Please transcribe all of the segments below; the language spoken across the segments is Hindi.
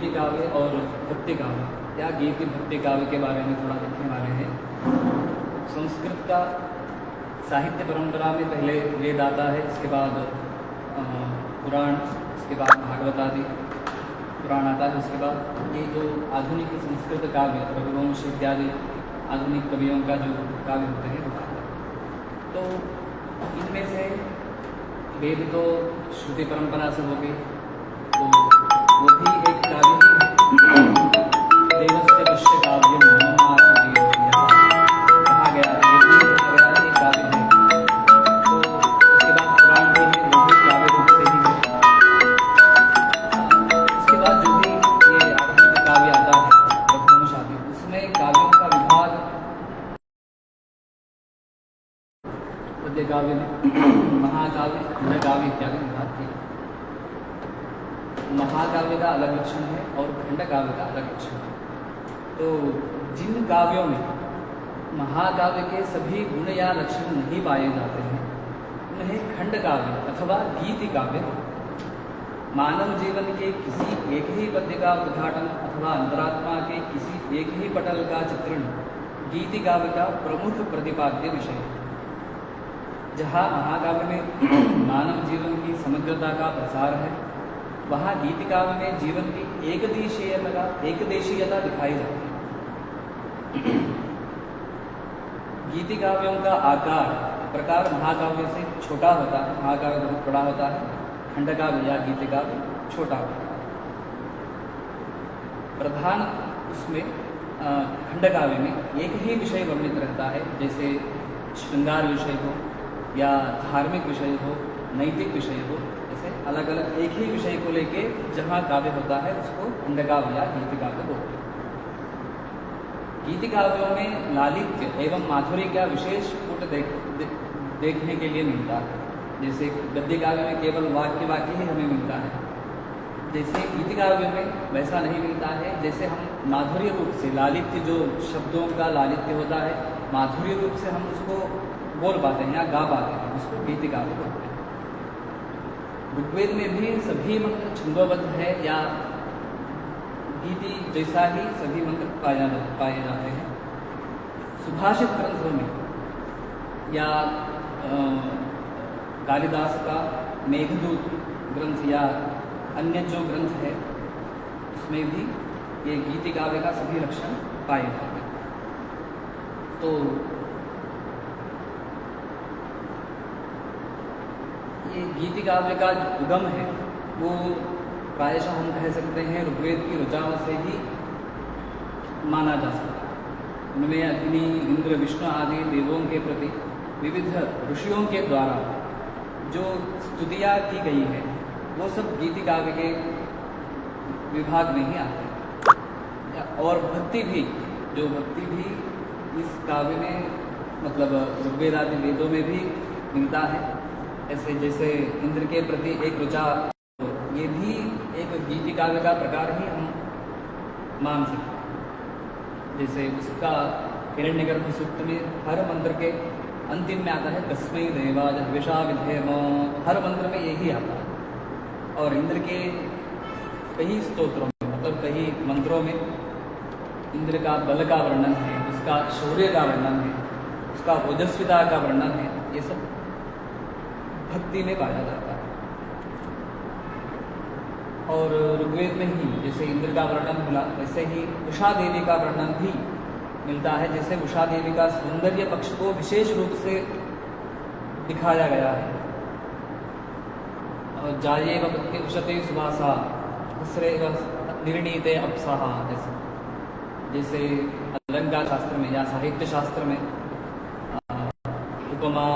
गीति काव्य और भक्ति काव्य या गीति भक्ति काव्य के बारे में थोड़ा देखने वाले हैं। संस्कृत का साहित्य परंपरा में पहले वेद आता है, इसके बाद पुराण, इसके बाद भागवत आदि पुराण आता है। उसके बाद ये जो आधुनिक संस्कृत काव्य रघुवंश इत्यादि आधुनिक कवियों का जो काव्य होते हैं वो आता है। तो इनमें से वेद तो श्रुति परंपरा से हो गई, तो वो भी एक काव्य ही है। देवस्य दृश्य काव्य कहा गया है, ये भी एक काव्य है। तो उसके बाद पुराण भी है, वो भी काव्य रूप से ही है। इसके बाद जो भी ये आधुनिक काव्य आता है रघुवंश आदि, उसमें काव्यों का विभाग पद्य काव्य में महाकाव्य, खंडकाव्य इत्यादि विभाग किए। महाकाव्य का अलग लक्षण है और खंडकाव्य का अलग लक्षण है। तो जिन काव्यों में महाकाव्य के सभी गुण या लक्षण नहीं पाए जाते हैं उन्हें खंडकाव्य अथवा गीति काव्य। मानव जीवन के किसी एक ही पद्य का उद्घाटन अथवा अंतरात्मा के किसी एक ही पटल का चित्रण गीति काव्य का प्रमुख प्रतिपाद्य विषय है। जहाँ महाकाव्य में मानव जीवन की समग्रता का प्रसार है, वहाँ गीति काव्य में जीवन की एकदेशीयता दिखाई जाती है। गीति काव्यों का आकार प्रकार महाकाव्य से छोटा होता है, महाकाव्य बहुत बड़ा होता है, खंडकाव्य या गीति काव्य छोटा होता है। प्रधान उसमें खंडकाव्य में एक ही विषय वर्णित रहता है, जैसे श्रृंगार विषय हो या धार्मिक विषय हो, नैतिक विषय हो, ऐसे अलग अलग एक ही विषय को लेके जहाँ काव्य होता है उसको खंडकाव्य या गीति काव्य बोलते हैं। गीति काव्यों में लालित्य एवं माधुर्य का विशेष पुट देखने के लिए मिलता है। जैसे गद्य काव्य में केवल वाक्य ही हमें मिलता है, जैसे गीति काव्य में वैसा नहीं मिलता है। जैसे हम माधुर्य रूप से लालित्य, जो शब्दों का लालित्य होता है, माधुर्य रूप से हम उसको बोल पाते हैं या गा पाते हैं, उसको गीति काव्य बोलते हैं। ऋग्वेद में भी सभी मंत्र छंदोबद्ध है या गीति जैसा ही सभी मंत्र पाए जाते हैं। सुभाषित ग्रंथों में या कालिदास का मेघदूत ग्रंथ या अन्य जो ग्रंथ है उसमें भी ये गीति काव्य का सभी लक्षण पाए जाते हैं। तो ये गीति काव्य का जो उगम है वो प्रायशः हम कह सकते हैं ऋग्वेद की ऋचाओं से ही माना जा सकता है। उनमें अग्नि, इंद्र, विष्णु आदि देवों के प्रति विविध ऋषियों के द्वारा जो स्तुतियाँ की गई है वो सब गीति काव्य के विभाग में ही आते हैं। और भक्ति भी इस काव्य में मतलब ऋग्वेद आदि वेदों में भी मिलता है। ऐसे जैसे इंद्र के प्रति एक ऋचा, ये भी एक गीति काव्य का प्रकार ही हम मान सकते हैं। जैसे उसका हिरण्यगर्भ सूक्त में हर मंत्र के अंतिम में आता है तस्मै देवाय हविषा विधेम, हर मंत्र में यही आता है। और इंद्र के कई स्तोत्रों में मतलब कई मंत्रों में इंद्र का बल का वर्णन है, उसका शौर्य का वर्णन है, उसका ओजस्विता का वर्णन है। ये सब भक्ति में पाया जाता है। और ऋग्वेद में ही जैसे इंद्र का वर्णन मिला, वैसे ही उषा देवी का वर्णन भी मिलता है। जैसे उषा देवी का सौंदर्य पक्ष को विशेष रूप से दिखाया गया है। और जायेव पत्नी उषते सुभासा हस्रेव निर्णीते अप्सहा, जैसे अलंकार शास्त्र में या साहित्य शास्त्र में उपमा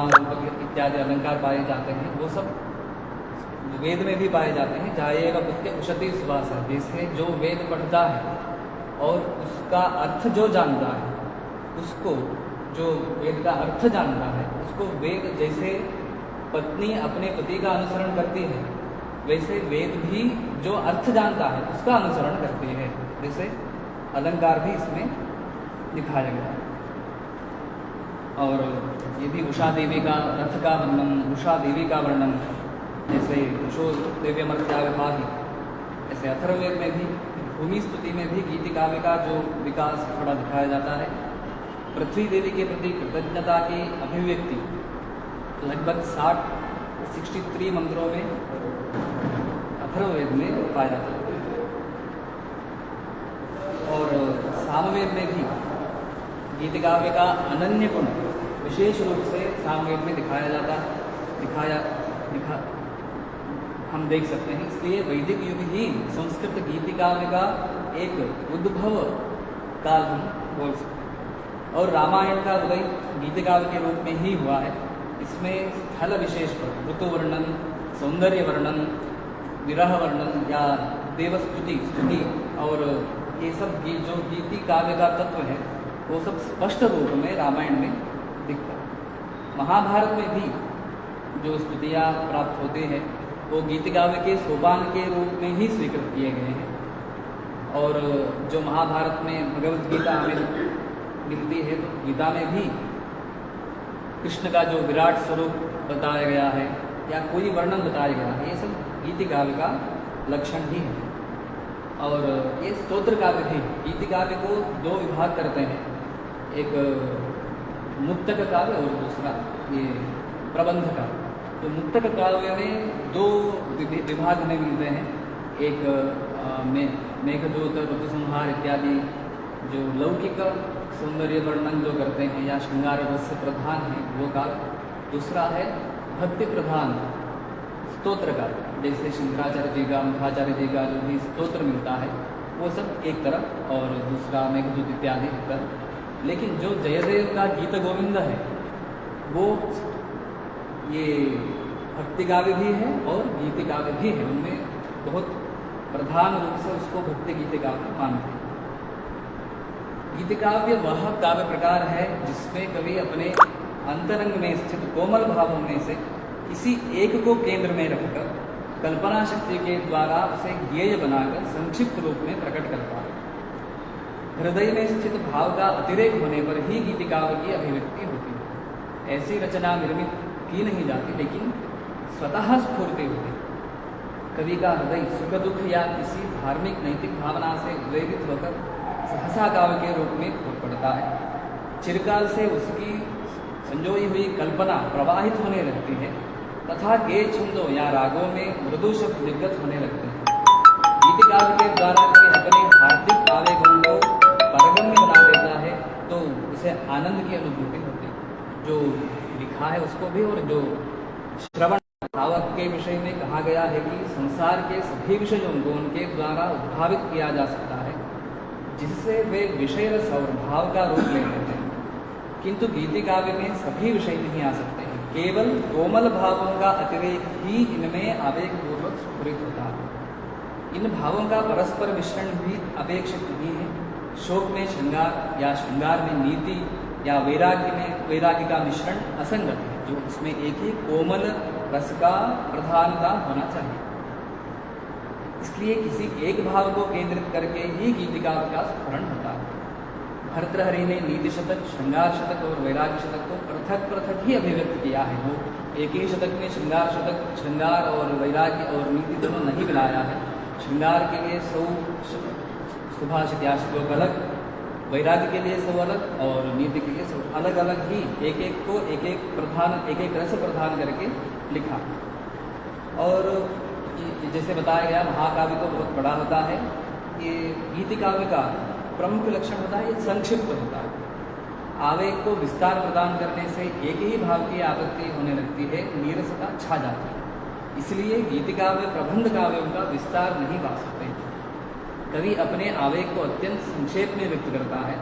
इत्यादि अलंकार पाए जाते हैं, वो सब वेद में भी पाए जाते हैं। जायेगा पुत्य उषति सुभासा, जैसे जो वेद पढ़ता है और उसका अर्थ जो जानता है, उसको जो वेद का अर्थ जानता है उसको वेद जैसे पत्नी अपने पति का अनुसरण करती है, वैसे वेद भी जो अर्थ जानता है उसका अनुसरण करती है। जैसे अलंकार भी इसमें दिखाया गया है। और ये भी उषा देवी का रथ का वर्णन, उषा देवी का वर्णन, जैसे उषो देव्यमर्त्याविभाहि, ऐसे अथर्ववेद में भी भूमि स्तुति में भी गीति काव्य का जो विकास थोड़ा दिखाया जाता है। पृथ्वी देवी के प्रति कृतज्ञता की अभिव्यक्ति लगभग 63 मंत्रों में अथर्ववेद में पाया जाता है, और सामवेद में भी गीति काव्य का अनन्य गुण विशेष रूप से सामवेद में दिखाया जाता है, हम देख सकते हैं। इसलिए वैदिक युग ही संस्कृत गीति काव्य का एक उद्भव काल हम बोल सकते हैं, और रामायण का उदय गीति काव्य के रूप में ही हुआ है। इसमें स्थल विशेष पर ऋतु वर्णन, सौंदर्य वर्णन, विरह वर्णन या देवस्तुति स्तुति और ये सब जो गीति काव्य का तत्व है वो सब स्पष्ट रूप में रामायण में दिखता है। महाभारत में भी जो स्तुतियाँ प्राप्त होते हैं वो गीति काव्य के सोपान के रूप में ही स्वीकृत किए गए हैं। और जो महाभारत में भगवत गीता हमें मिलती है तो गीता में भी कृष्ण का जो विराट स्वरूप बताया गया है या कोई वर्णन बताया गया है, ये सब गीति काव्य का लक्षण ही है। और ये स्तोत्र काव्य भी, गीति काव्य को दो विभाग करते हैं, एक मुक्तक काव्य और दूसरा ये प्रबंध काव्य। तो मुक्तक काव्य में दो विभाग हमें मिलते हैं, एक मेघदूत, ऋतुसंहार इत्यादि जो लौकिक सौंदर्य वर्णन जो करते हैं या श्रृंगार रस प्रधान है वो काव्य। दूसरा है भक्ति प्रधान स्तोत्र काव्य, जैसे शंकराचार्य जी का, मध्वाचार्य जी का जो भी स्तोत्र मिलता है वो सब एक तरफ, और दूसरा मेघदूत इत्यादि एक तरफ। लेकिन जो जयदेव का गीत गोविंद है वो ये भक्ति काव्य भी है और गीति काव्य भी है, उनमें बहुत प्रधान रूप से उसको भक्ति गीति काव्य मानते हैं। गीति काव्य वह काव्य प्रकार है जिसमें कवि अपने अंतरंग में स्थित कोमल भावों में से किसी एक को केंद्र में रखकर कल्पना शक्ति के द्वारा उसे गेय बनाकर संक्षिप्त रूप में प्रकट करता है। हृदय में स्थित भाव का अतिरेक होने पर ही गीति काव्य की अभिव्यक्ति होती है। ऐसी रचना निर्मित की नहीं जाती, लेकिन स्वतः स्फूर्ति होती। कवि का हृदय सुख दुख या किसी धार्मिक नैतिक भावना से प्रेरित होकर सहसा काव्य के रूप में फूट पड़ता है। चिरकाल से उसकी संजोई हुई कल्पना प्रवाहित होने लगती है तथा गेय छंदों या रागों में मृदु शब्द निर्गत होने लगते हैं। गीति काव्य के द्वारा कवि अपने हार्दिक आवेगों को परगम्य बना देता है तो उसे आनंद की अनुभूति होती है। जो लिखा है उसको भी, और जो श्रवण भावक के विषय में कहा गया है कि संसार के सभी विषयों को उनके द्वारा उद्भावित किया जा सकता है जिससे वे विषय रस और भाव का रूप ले लेते हैं। किंतु गीति काव्य में सभी विषय नहीं आ सकते हैं, केवल कोमल भावों का अतिरेक ही इनमें आवेगपूर्वक स्फुरित होता है। इन भावों का परस्पर मिश्रण भी अपेक्षित नहीं है। शोक में श्रृंगार या श्रृंगार में नीति या वैराग्य में वैराग्य का मिश्रण असंगत है, जो उसमें एक ही कोमल रस का प्रधानता होना चाहिए। इसलिए किसी एक भाव को केंद्रित करके ही गीति काव्य का स्फुरण होता है। भर्तृहरि ने नीति शतक, श्रृंगार शतक और वैराग्य शतक को पृथक पृथक ही अभिव्यक्त किया है। वो एक ही शतक में श्रृंगार शतक, श्रृंगार और वैराग्य और नीति दोनों नहीं मिलाया है। श्रृंगार के लिए 100 सुभाषित या श्लोक अलग, वैराग्य के लिए 100 अलग और नीति के लिए 100 अलग अलग ही एक एक को एक एक रस प्रधान करके लिखा। और जैसे बताया गया महाकाव्य तो बहुत बड़ा होता है, ये गीति काव्य का प्रमुख लक्षण होता है ये संक्षिप्त होता है। आवेग को विस्तार प्रदान करने से एक ही भाव की आवृत्ति होने लगती है, नीरसता छा जाती है। इसलिए गीति काव्य प्रबंध काव्यों का विस्तार नहीं पा सकते। कवि अपने आवेग को अत्यंत संक्षेप में व्यक्त करता है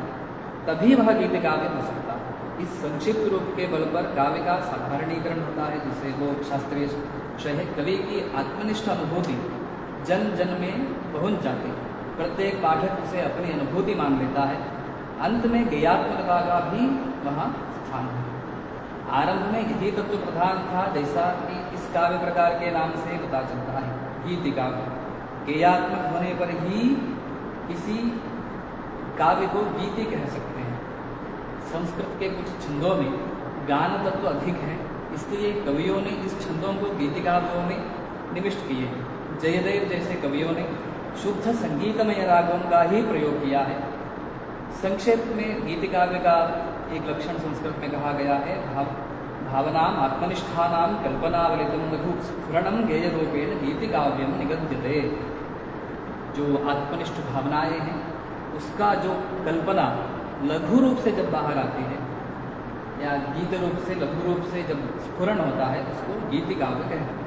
तभी वह गीति काव्य हो सकता है। इस संक्षिप्त रूप के बल पर काव्य का साधारणीकरण होता है, जिससे वो शास्त्रीय विषय है। कवि की आत्मनिष्ठ अनुभूति जन जन में पहुंच जाती है। प्रत्येक पाठक उसे अपनी अनुभूति मान लेता है। अंत में गेयात्मकता का भी वहाँ स्थान है। आरंभ में यही तत्व प्रधान था, जैसा कि इस काव्य प्रकार के नाम से पता चलता है, गीति काव्य। गेयात्मक होने पर ही किसी काव्य को गीति कह सकते हैं। संस्कृत के कुछ छंदों में गान तत्व अधिक है, इसलिए कवियों ने इस छंदों को गीति काव्यों में निविष्ट किए हैं। जयदेव जैसे कवियों ने शुद्ध संगीतमय रागों का ही प्रयोग किया है। संक्षेप में गीति काव्य का एक लक्षण संस्कृत में कहा गया है, भावनाम आत्मनिष्ठानाम कल्पनावलितम लघु स्फुरणम गेय रूपेण गीति काव्यम निगद्यते। जो आत्मनिष्ठ भावनाएं हैं उसका जो कल्पना लघु रूप से जब बाहर आती है या गीत रूप से लघु रूप से जब स्फुरण होता है उसको गीति काव्य कहते हैं।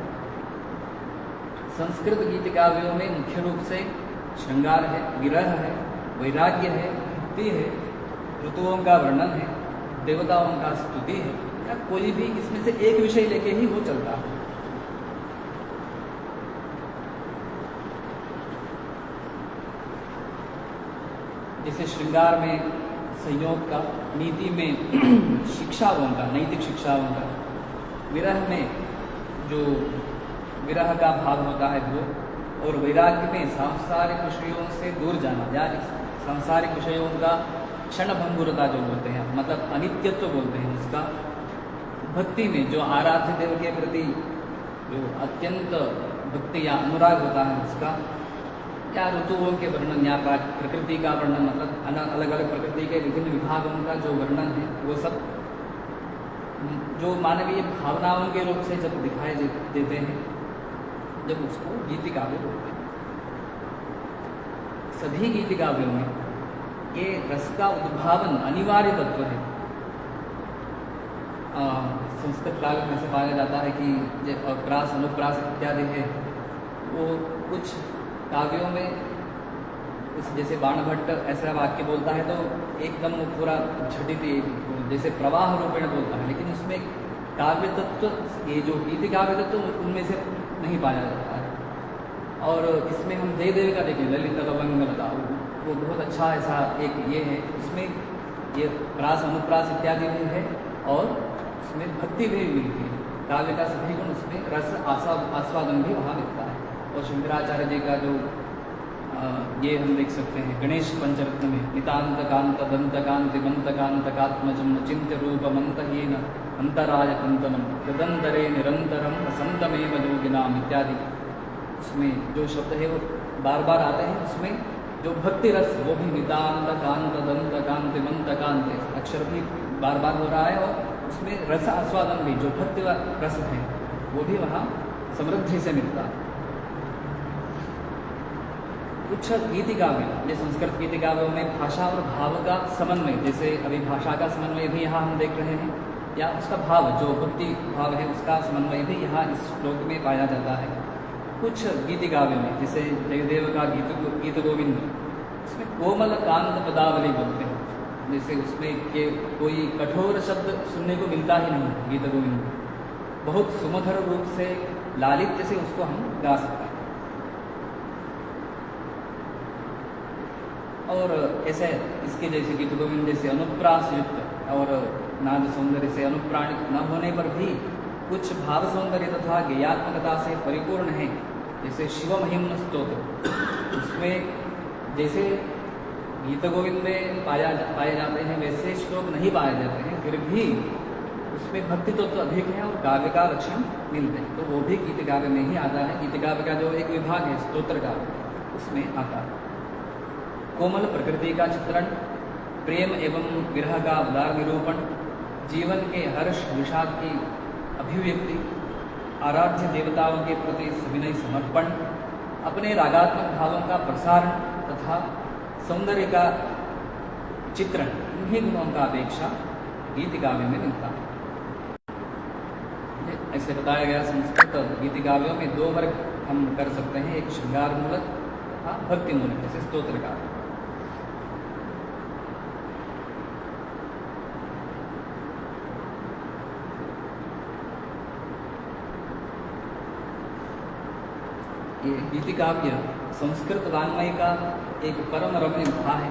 संस्कृत गीति काव्यों में मुख्य रूप से श्रृंगार है, विरह है, वैराग्य है, भक्ति है, ऋतुओं का वर्णन है, देवताओं का स्तुति है, या कोई भी इसमें से एक विषय लेके ही वो चलता है। जैसे श्रृंगार में संयोग का, नीति में शिक्षाओं का, नैतिक शिक्षाओं का, विरह में जो विरह का भाव होता है वो, और वैराग्य में सांसारिक विषयों से दूर जाना या सांसारिक विषयों का क्षणभंगुरता जो बोलते हैं, मतलब अनित्यत्व बोलते हैं उसका। भक्ति में जो आराध्य देव के प्रति जो अत्यंत भक्ति या अनुराग होता है उसका, या ऋतुओं के वर्णन या प्रकृति का वर्णन, मतलब अलग अलग प्रकृति के विभिन्न विभागों का जो वर्णन है वो सब जो मानवीय भावनाओं के रूप से जब दिखाई देते हैं, जब उसको गीति काव्य बोलते हैं। सभी गीति काव्यों में ये रस का उद्भावन अनिवार्य तत्व है। संस्कृत काव्य में से पाया जाता है कि प्रास अनुप्रास इत्यादि है, वो कुछ काव्यों में जैसे बाणभट्ट ऐसा वाक्य बोलता है तो एकदम वो पूरा झटित जैसे प्रवाह रूपेण बोलता है, लेकिन उसमें काव्य तत्व, ये जो गीति काव्य तत्व उनमें से नहीं पाया जाता है। और इसमें हम जय देव का देखें, ललित लवंग लता, वो बहुत अच्छा ऐसा एक ये है, उसमें ये प्रास अनुप्रास इत्यादि भी है और उसमें भक्ति भी मिलती है। काव्य का सभी गुण उसमें रस आस्वादन भी वहाँ मिलता है। और शंकराचार्य जी का जो ये हम देख सकते हैं गणेश पंचरत्न में, नितांत कांत दंत कांति मंत कांतकात्मजम चिंत्य रूपमंतहीन अंतराय कंतनम तदंतरे निरंतरम वसंतमेव योगिनाम इत्यादि, उसमें जो शब्द है वो बार बार आते हैं। उसमें जो भक्ति रस वो भी नितांत कांत दंत कांति मंत कांत अक्षर भी बार बार हो रहा है, और उसमें रस आस्वादन भी जो भक्ति रस है वो भी वहाँ समृद्धि से मिलता है। कुछ गीति काव्य, ये संस्कृत गीति काव्यों में भाषा और भाव का समन्वय, जैसे अभी भाषा का समन्वय भी यहाँ हम देख रहे हैं, या उसका भाव जो भक्ति भाव है उसका समन्वय भी यहाँ इस श्लोक में पाया जाता है। कुछ गीति काव्य में जैसे जयदेव का गीत गोविंद, उसमें कोमल कांत पदावली बोलते हैं, जैसे उसमें के कोई कठोर शब्द सुनने को मिलता ही नहीं। गीत गोविंद बहुत सुमधुर रूप से लालित्य से उसको हम गा सकते हैं। और ऐसे इसके जैसे गीत गोविंद जैसे अनुप्रास युक्त और नाद सौंदर्य से अनुप्राणित न होने पर भी कुछ भाव सौंदर्य तथा गेयात्मकता से परिपूर्ण है, जैसे शिव महिम्न स्तोत्र, उसमें जैसे गीत गोविंद में पाए जाते हैं वैसे श्लोक नहीं पाए जाते हैं, फिर भी उसमें भक्ति तो अधिक है और काव्य का लक्षण मिलते हैं, तो वो भी गीत काव्य में ही आता है। गीत काव्य का जो एक विभाग है स्तोत्र का, उसमें आता है। कोमल प्रकृति का चित्रण, प्रेम एवं विरह का उदार निरूपण, जीवन के हर्ष विषाद की अभिव्यक्ति, आराध्य देवताओं के प्रति सविनय समर्पण, अपने रागात्मक भावों का प्रसारण तथा सौंदर्य का चित्रण, इन्हीं गुणों का अपेक्षा गीति काव्य में मिलता है। ऐसे बताया गया संस्कृत गीति काव्यों में दो वर्ग हम कर सकते हैं, एक श्रृंगार मूलक तथा भक्ति मूलक, जैसे स्तोत्र का। ये गीति काव्य संस्कृत वाङ्मय का एक परम रम्य गुहा है।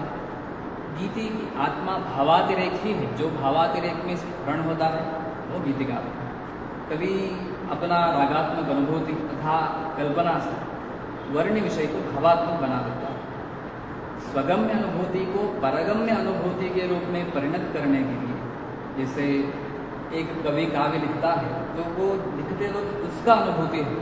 गीति की आत्मा भावातिरेक ही है, जो भावातिरेक में स्फुरण होता है वो गीति काव्य है। कभी अपना रागात्मक अनुभूति तथा कल्पना से वर्ण विषय को भावात्मक बना देता है। स्वगम्य अनुभूति को परगम्य अनुभूति के रूप में परिणत करने के लिए, जैसे एक कवि काव्य लिखता है तो वो लिखते वक्त उसका अनुभूति है,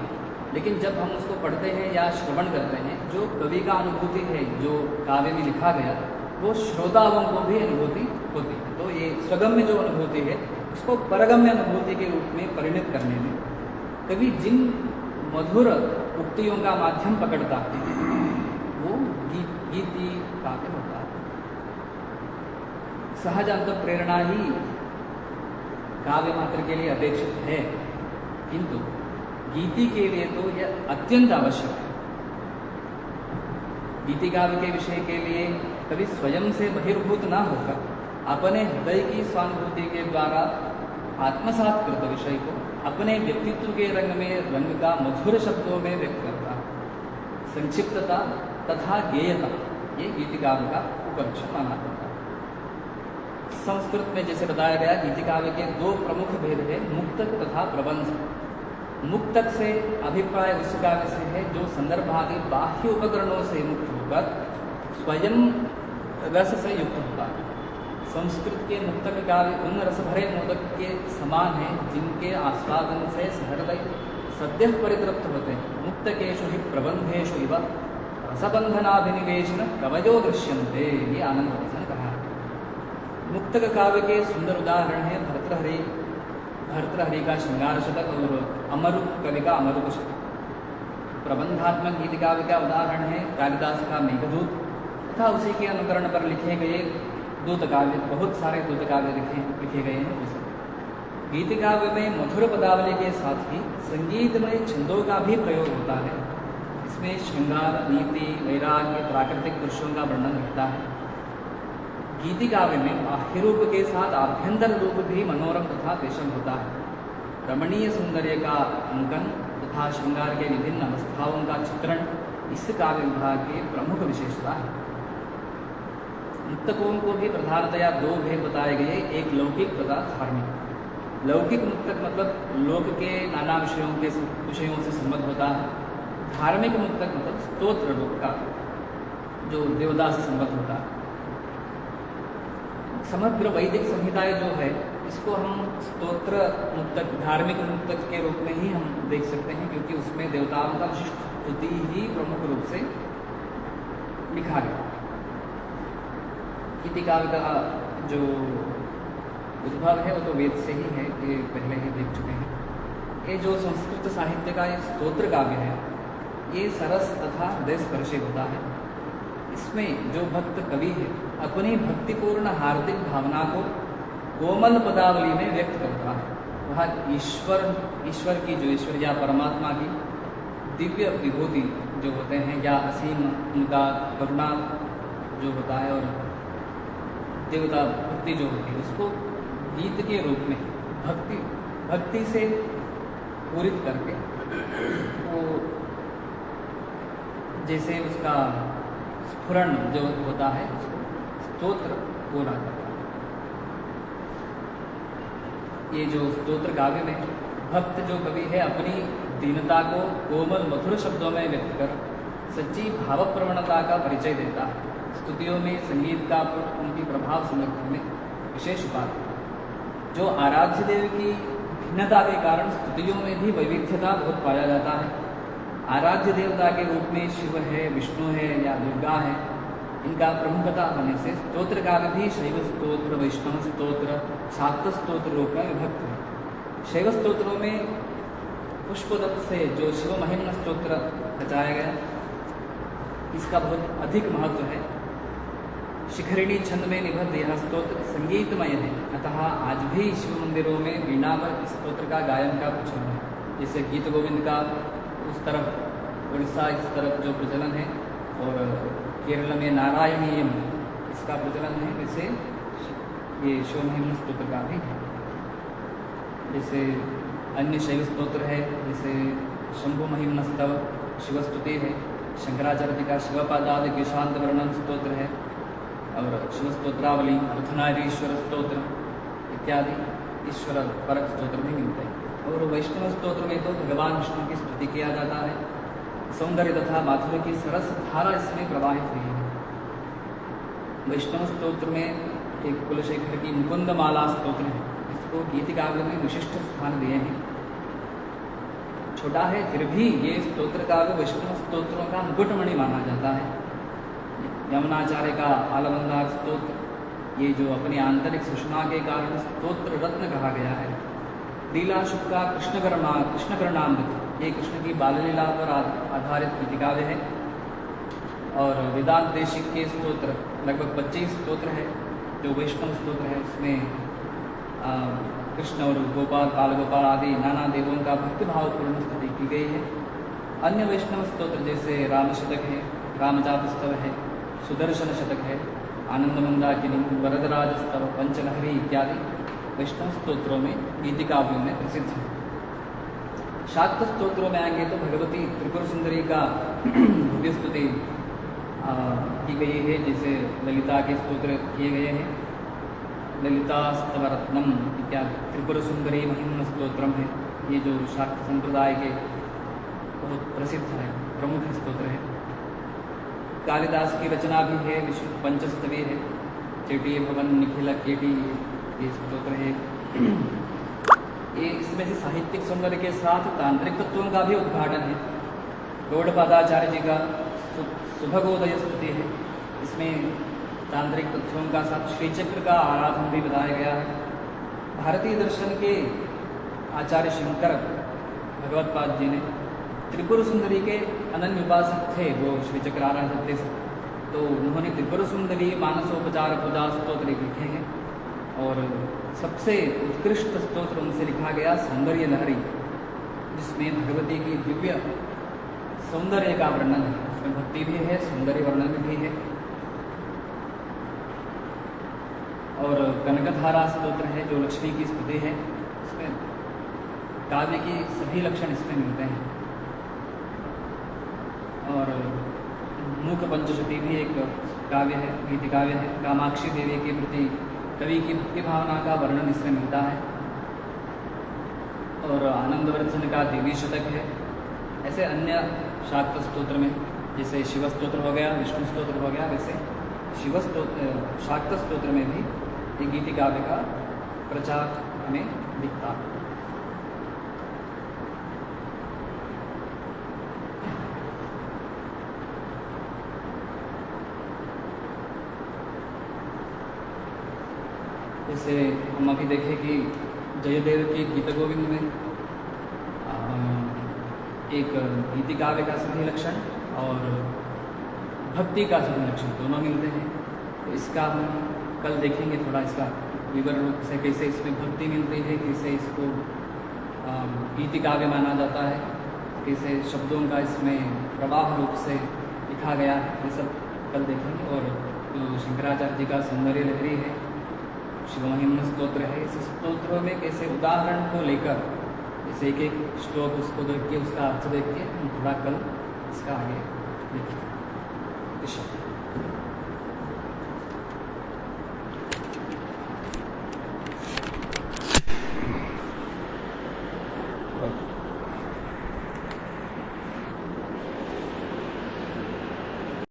लेकिन जब हम उसको पढ़ते हैं या श्रवण करते हैं, जो कवि का अनुभूति है, जो काव्य में लिखा गया, वो श्रोताओं को भी अनुभूति होती है। तो ये स्वगम्य जो अनुभूति है, उसको परगम्य अनुभूति के रूप में परिणत करने में कवि जिन मधुर उक्तियों का माध्यम पकड़ता है, वो गीति काव्य होता है। सहज अंत प्रेरणा ही काव्य मात्र के लिए अपेक्षित है, किंतु गीति के लिए तो यह अत्यंत आवश्यक है। गीति काव्य के विषय के लिए कभी स्वयं से बहिर्भूत ना होकर अपने हृदय की स्वानुभूति के द्वारा आत्मसात कृत विषय को अपने व्यक्तित्व के रंग में रंग का मधुर शब्दों में व्यक्त करता है। संक्षिप्तता तथा गेयता, ये गीति काव्य का उपलक्षण माना जाता है। संस्कृत में जैसे बताया गया, गीति काव्य के दो प्रमुख भेद है, मुक्तक तथा प्रबंध। मुक्तक से अभिप्राय उस काव्य से है जो संदर्भादि बाह्य उपकरणों से मुक्त होकर स्वयं रस से युक्त होता है। संस्कृत के मुक्तक काव्य उन रस भरे मोदक के समान हैं जिनके आस्वादन से सहृदय सद्य परितृप्त होते हैं। मुक्तकेषु हि प्रबंधेषु इव रसबंधनाभिनिवेशन कवयो दृश्यन्ते, ये आनंद ने कहा। मुक्तक काव्य के सुंदर उदाहरण है भर्तृहरि का श्रृंगार शतक और अमरुक कवि का अमरुक शतक। प्रबंधात्मक गीति काव्य का उदाहरण है कालिदास का मेघदूत तथा उसी के अनुकरण पर लिखे गए दूत काव्य। बहुत सारे दूत काव्य लिखे गए हैं उस। गीति काव्य में मधुर पदावली के साथ ही संगीतमय छंदों का भी प्रयोग होता है। इसमें श्रृंगार, नीति, वैराग्य, प्राकृतिक दृश्यों का वर्णन रहता है। गीति काव्य में बाह्य रूप के साथ आभ्यंतर रूप भी मनोरम तथा पेशम होता है। रमणीय सौंदर्य का अंकन तथा श्रृंगार के विभिन्न अवस्थाओं का चित्रण इस काव्य विभाग की प्रमुख विशेषता है। मुक्तकों को भी प्रधानतया दो भेद बताए गए, एक लौकिक तथा धार्मिक। लौकिक मुक्तक मतलब लोक के नाना विषयों से संबद्ध होता है। धार्मिक मुक्तक मतलब स्तोत्र रूप का, जो देवदास से संबद्ध होता है। समग्र वैदिक संहिताएं जो है, इसको हम स्तोत्र मुक्तक, धार्मिक मुक्तक के रूप में ही हम देख सकते हैं, क्योंकि उसमें देवताओं का विशिष्ट स्तुति ही प्रमुख रूप से लिखा गया। गीति काव्य का जो उद्भव है वो तो वेद से ही है, ये पहले ही देख चुके हैं। ये जो संस्कृत साहित्य का ये स्तोत्र काव्य है, ये सरस तथा हृदयस्पर्शी होता है। इसमें जो भक्त कवि है अपनी भक्तिपूर्ण हार्दिक भावना को कोमल पदावली में व्यक्त करता है। वह ईश्वर की जो ईश्वर या परमात्मा की दिव्य विभूति जो होते हैं, या असीम उनका करुणा जो होता है और देवता भक्ति जो होती है, उसको गीत के रूप में भक्ति से पूरित करके वो जैसे उसका स्फुरण जो होता है, उसको स्तोत्र बोला जाता है। ये जो स्तोत्र काव्य में भक्त जो कवि है अपनी दीनता को कोमल मधुर शब्दों में व्यक्त कर सच्ची भाव प्रवणता का परिचय देता है। स्तुतियों में संगीत का उनकी प्रभाव समर्थन में विशेष उपाधि। जो आराध्य देव की भिन्नता के कारण स्तुतियों में भी वैविध्यता बहुत पाया जाता है। आराध्य देवता के रूप में शिव है, विष्णु है या दुर्गा है, इनका प्रमुखता होने से स्तोत्र काव्य भी शैव स्तोत्र, वैष्णव स्तोत्र, शाक्त स्तोत्र रूप में विभक्त है। शैव स्तोत्रों में पुष्पदत्त से जो शिव महिम्न स्तोत्र रचाया गया, इसका बहुत अधिक महत्व है। शिखरिणी छंद में निबद्ध यह स्तोत्र संगीतमय है, अतः आज भी शिव मंदिरों में वीणा पर इस स्तोत्र का गायन का प्रचलन है। जैसे गीत गोविंद का उस तरफ उड़ीसा इस तरफ जो प्रचलन है, और केरल में नारायणीयम इसका प्रचलन है, वैसे ये शिव महिम्न स्तोत्र का भी है। जैसे अन्य शैव स्तोत्र है, जैसे शंभु महिम्न स्तव शिवस्तुति है, शंकराचार्य का शिवपादादि के शांत वर्णन स्तोत्र है, और शिव स्तोत्रावली, अर्धनारीश्वर स्तोत्र इत्यादि ईश्वर परक स्तोत्र भी मिलते हैं। और वैष्णव स्तोत्र में तो भगवान विष्णु की स्तुति किया जाता है। सौंदर्य तथा माधुर्य की सरस धारा इसमें प्रवाहित हुई है। वैष्णव स्तोत्र में एक कुलशेखर की मुकुंद माला स्तोत्र है, इसको गीति काव्य में विशिष्ट स्थान दिए हैं। छोटा है, फिर भी ये स्तोत्र काव्य वैष्णव स्तोत्रों का मुकुटमणि माना जाता है। यमुनाचार्य का आलवंदार स्तोत्र, ये जो अपनी आंतरिक सुषमा के कारण स्तोत्र रत्न कहा गया है। लीला शुक का कृष्णकर्णामृत, ये कृष्ण की बाललीला पर आधारित कृतिकाव्य है। और वेदांत देशिक के स्तोत्र लगभग 25 स्तोत्र है जो वैष्णव स्तोत्र है। उसमें कृष्ण और गोपाल, बाल गोपाल आदि नाना देवों का भक्तिभावपूर्ण स्तुति की गई है। अन्य वैष्णव स्तोत्र जैसे राम शतक है, रामजातस्तव है, सुदर्शन शतक है, आनंद मंदाकिनी, वरदराज स्तव, पंचलहरी इत्यादि वैष्णव स्तोत्रों में, गीतिकाव्यों में प्रसिद्ध है। शाक्त स्तोत्रों में आएंगे तो भगवती त्रिपुर सुंदरी का भव्य स्तुति की गई है, जैसे ललिता के स्तोत्र किए गए हैं। ललिता स्तवरत्नम इत्यादि त्रिपुर सुंदरी महिम स्तोत्रम है। ये जो शाक्त संप्रदाय के बहुत प्रसिद्ध है, प्रमुख स्तोत्र है। कालिदास की रचना भी है, विष्णु पंचस्तवी है। चेटी भवन निखिल केटी, ये स्तोत्र है। ये इसमें से साहित्यिक सौंदर्य के साथ तांत्रिक तत्वों का भी उद्घाटन है। गौड़पादाचार्य जी का सुभगोदय स्तुति है। इसमें तांत्रिक तत्वों का साथ श्रीचक्र का आराधन भी बताया गया है। भारतीय दर्शन के आचार्य शंकर भगवत्पाद जी ने त्रिपुर सुंदरी के अनन्य उपासक थे, वो श्रीचक्र आराधक थे, तो उन्होंने त्रिपुर सुंदरी मानसोपचार पूजा स्तोत्र लिखे हैं। और सबसे उत्कृष्ट स्तोत्र उनसे लिखा गया सौंदर्य लहरी, जिसमें भगवती की दिव्य सौंदर्य का वर्णन है। उसमें भक्ति भी है, सौंदर्य वर्णन भी है। और कनकधारा स्तोत्र है जो लक्ष्मी की स्तुति है। इसमें काव्य की सभी लक्षण इसमें मिलते हैं। और मूक पंचशती भी एक काव्य है, गीति काव्य है। कामाक्षी देवी के प्रति कवि की भक्ति भावना का वर्णन इसमें मिलता है। और आनंदवर्धन का देवी शतक है। ऐसे अन्य शाक्त स्तोत्र में जैसे शिव स्तोत्र हो गया, विष्णु स्तोत्र हो गया, वैसे शाक्त स्तोत्र में भी एक गीति काव्य का प्रचार हमें दिखता है। जैसे हम अभी देखें कि जयदेव के गीत गोविंद में एक गीति काव्य का सभी लक्षण और भक्ति का सभी लक्षण दोनों मिलते हैं। तो इसका हम कल देखेंगे थोड़ा इसका विवरण रूप से, कैसे इसमें भक्ति मिलती है, कैसे इसको गीति काव्य माना जाता है, कैसे शब्दों का इसमें प्रवाह रूप से लिखा गया है, ये सब कल देखेंगे। और जो शंकराचार्य जी का सौंदर्य लहरी है, शिवमहिम स्तोत्र है, इस स्तोत्रों में कैसे उदाहरण को लेकर जैसे एक एक श्लोक उसको देख के उसका अर्थ देख के हम थोड़ा कल इसका आगे देखेंगे।